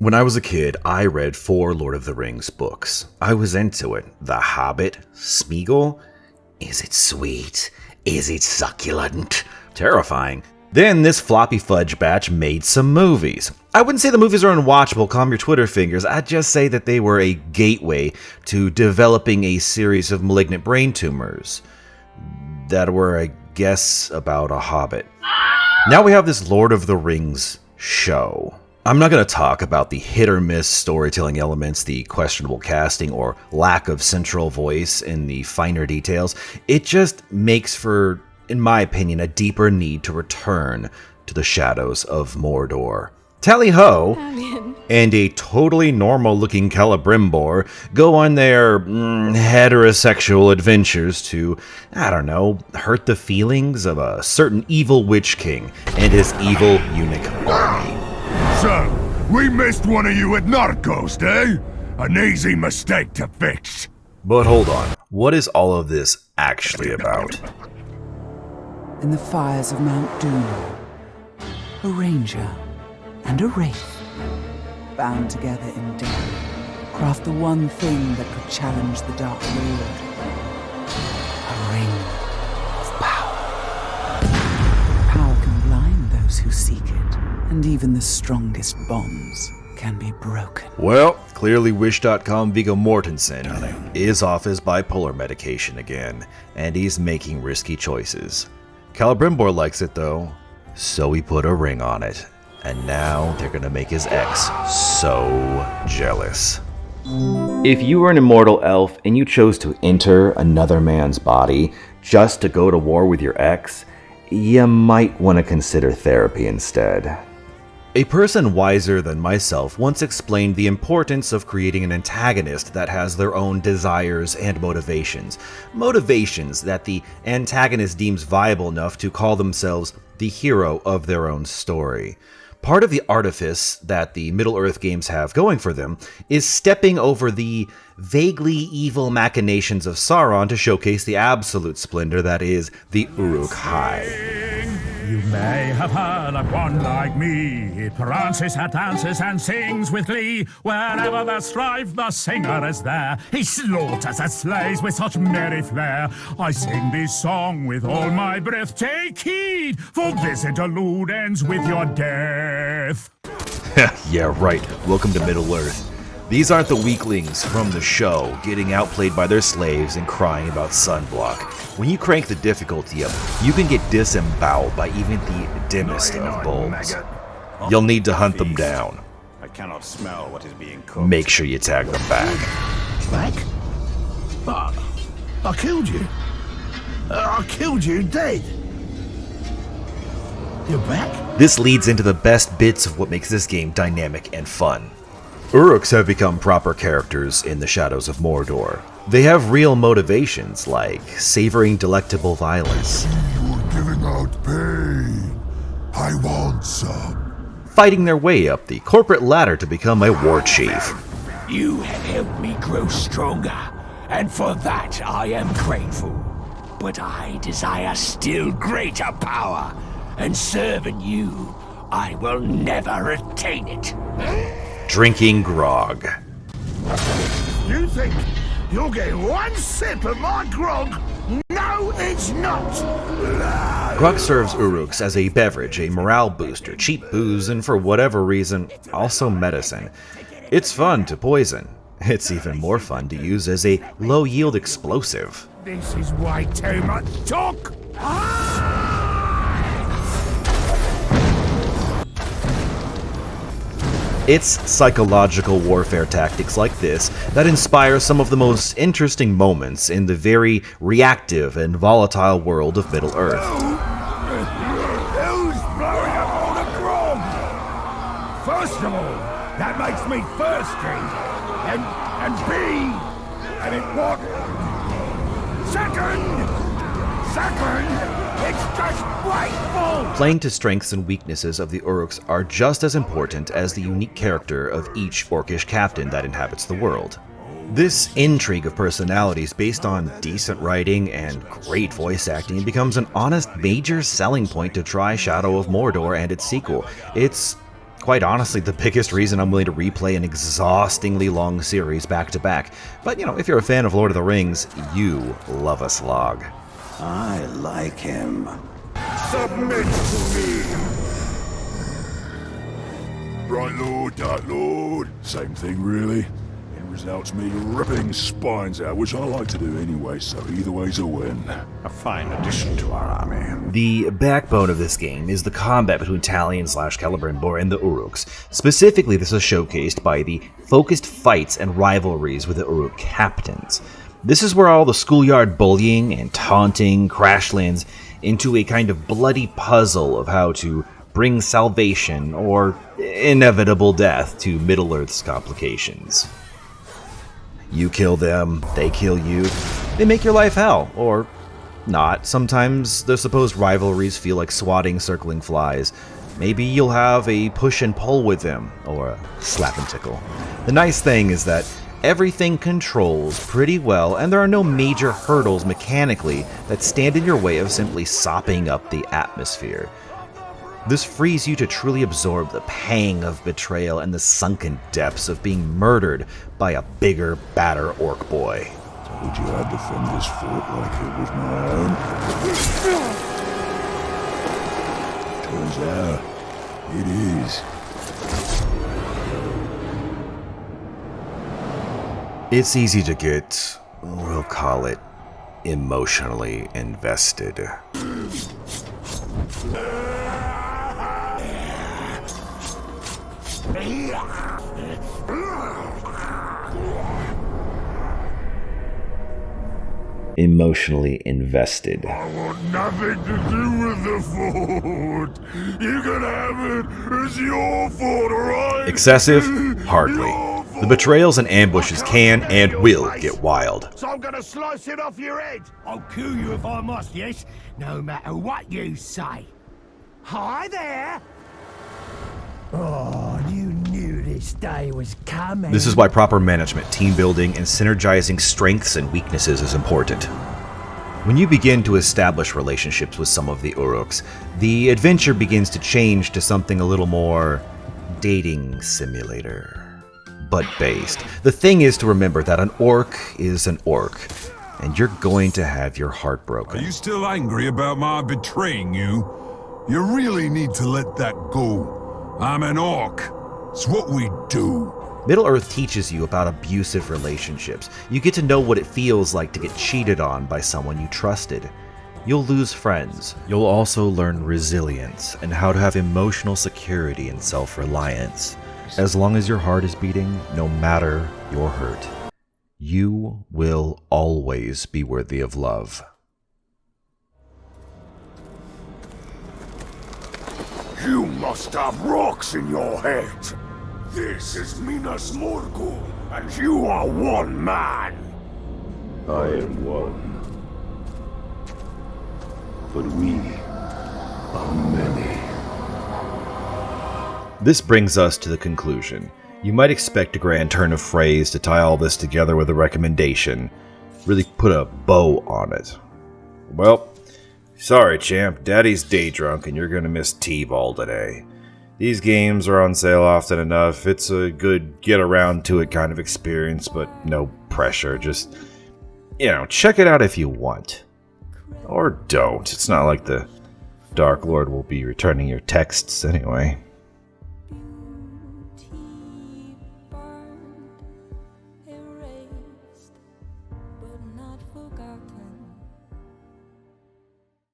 When I was a kid, I read 4 Lord of the Rings books. I was into it. The Hobbit, Smeagol. Is it sweet? Is it succulent? Terrifying. Then this floppy fudge batch made some movies. I wouldn't say the movies are unwatchable, calm your Twitter fingers. I'd just say that they were a gateway to developing a series of malignant brain tumors that were, I guess, about a hobbit. Now we have this Lord of the Rings show. I'm not going to talk about the hit-or-miss storytelling elements, the questionable casting, or lack of central voice in the finer details. It just makes for, in my opinion, a deeper need to return to the shadows of Mordor. Tally-ho, and a totally normal-looking Celebrimbor go on their heterosexual adventures to, I don't know, hurt the feelings of a certain evil Witch King and his evil eunuch army. So, we missed one of you at Narcos, eh? An easy mistake to fix. But hold on, what is all of this actually about? In the fires of Mount Doom, a ranger and a wraith, bound together in death, craft the one thing that could challenge the Dark Lord. A ring of power. Power can blind those who seek it, and even the strongest bonds can be broken. Well, clearly Wish.com Viggo Mortensen is off his bipolar medication again, and he's making risky choices. Celebrimbor likes it though, so he put a ring on it. And now they're gonna make his ex so jealous. If you were an immortal elf and you chose to enter another man's body just to go to war with your ex, you might want to consider therapy instead. A person wiser than myself once explained the importance of creating an antagonist that has their own desires and motivations. Motivations that the antagonist deems viable enough to call themselves the hero of their own story. Part of the artifice that the Middle-earth games have going for them is stepping over the vaguely evil machinations of Sauron to showcase the absolute splendor that is the Uruk-hai. You may have heard of one like me. It prances, dances, and sings with glee. Wherever there's strife, the singer is there. He slaughters and slays with such merry flair. I sing this song with all my breath. Take heed, for this interlude ends with your death. Yeah, right. Welcome to Middle-earth. These aren't the weaklings from the show getting outplayed by their slaves and crying about sunblock. When you crank the difficulty up, you can get disemboweled by even the dimmest of bulbs. You'll need to hunt them down. I cannot smell what is being cooked. Make sure you tag them back. Back? But I killed you. I killed you dead. You're back? This leads into the best bits of what makes this game dynamic and fun. Uruks have become proper characters in the shadows of Mordor. They have real motivations, like savoring delectable violence, You're giving out pain. I want some. fighting their way up the corporate ladder to become a war chief, You have helped me grow stronger, and for that I am grateful. But I desire still greater power, and serving you, I will never attain it. drinking grog. You think you'll get one sip of my grog? No, it's not. Grog serves Uruks as a beverage, a morale booster, cheap booze, and for whatever reason, also medicine. It's fun to poison. It's even more fun to use as a low-yield explosive. This is way too much talk. It's psychological warfare tactics like this that inspire some of the most interesting moments in the very reactive and volatile world of Middle-earth. Who's blowing up all the grog? First of all, that makes me thirsty. And B, and it what? Second, it's just grateful. Playing to strengths and weaknesses of the Uruks are just as important as the unique character of each Orcish captain that inhabits the world. This intrigue of personalities based on decent writing and great voice acting becomes an honest major selling point to try Shadow of Mordor and its sequel. It's Quite honestly, the biggest reason I'm willing to replay an exhaustingly long series back to back. But, if you're a fan of Lord of the Rings, you love a slog. I like him. Submit to me! Right lord, dark lord. Same thing really. End results me ripping spines out, which I like to do anyway, so either way's a win. A fine addition to our army. The backbone of this game is the combat between Talion/Celebrimbor and the Uruks. Specifically, this is showcased by the focused fights and rivalries with the Uruk captains. This is where all the schoolyard bullying and taunting crash lands into a kind of bloody puzzle of how to bring salvation or inevitable death to Middle-earth's complications. You kill them, they kill you, they make your life hell, or not. Sometimes the supposed rivalries feel like swatting circling flies. Maybe you'll have a push and pull with them, or a slap and tickle. The nice thing is that everything controls pretty well, and there are no major hurdles mechanically that stand in your way of simply sopping up the atmosphere. This frees you to truly absorb the pang of betrayal and the sunken depths of being murdered by a bigger, badder orc boy. Told you I'd defend this fort like it was my own. Turns out, it is. It's easy to get, we'll call it, emotionally invested. Emotionally invested. I want nothing to do with the fort. You can have it. It's your fort, alright? Excessive? Hardly. The betrayals and ambushes can and will get wild. So I'm gonna slice it off your head! I'll kill you if I must, yes? No matter what you say. Hi there! Oh, you knew this day was coming. This is why proper management, team building, and synergizing strengths and weaknesses is important. When you begin to establish relationships with some of the Uruks, the adventure begins to change to something a little more dating simulator, but based. The thing is to remember that an orc is an orc, and you're going to have your heart broken. Are you still angry about my betraying you? You really need to let that go. I'm an orc. It's what we do. Middle-earth teaches you about abusive relationships. You get to know what it feels like to get cheated on by someone you trusted. You'll lose friends. You'll also learn resilience and how to have emotional security and self-reliance. As long as your heart is beating, no matter your hurt, you will always be worthy of love. You must have rocks in your head! This is Minas Morgul, and you are one man! I am one. But we are many. This brings us to the conclusion. You might expect a grand turn of phrase to tie all this together with a recommendation. Really put a bow on it. Well, sorry champ, Daddy's day drunk and you're gonna miss T-Ball today. These games are on sale often enough. It's a good get around to it kind of experience, but no pressure. Just, check it out if you want. Or don't. It's not like the Dark Lord will be returning your texts anyway.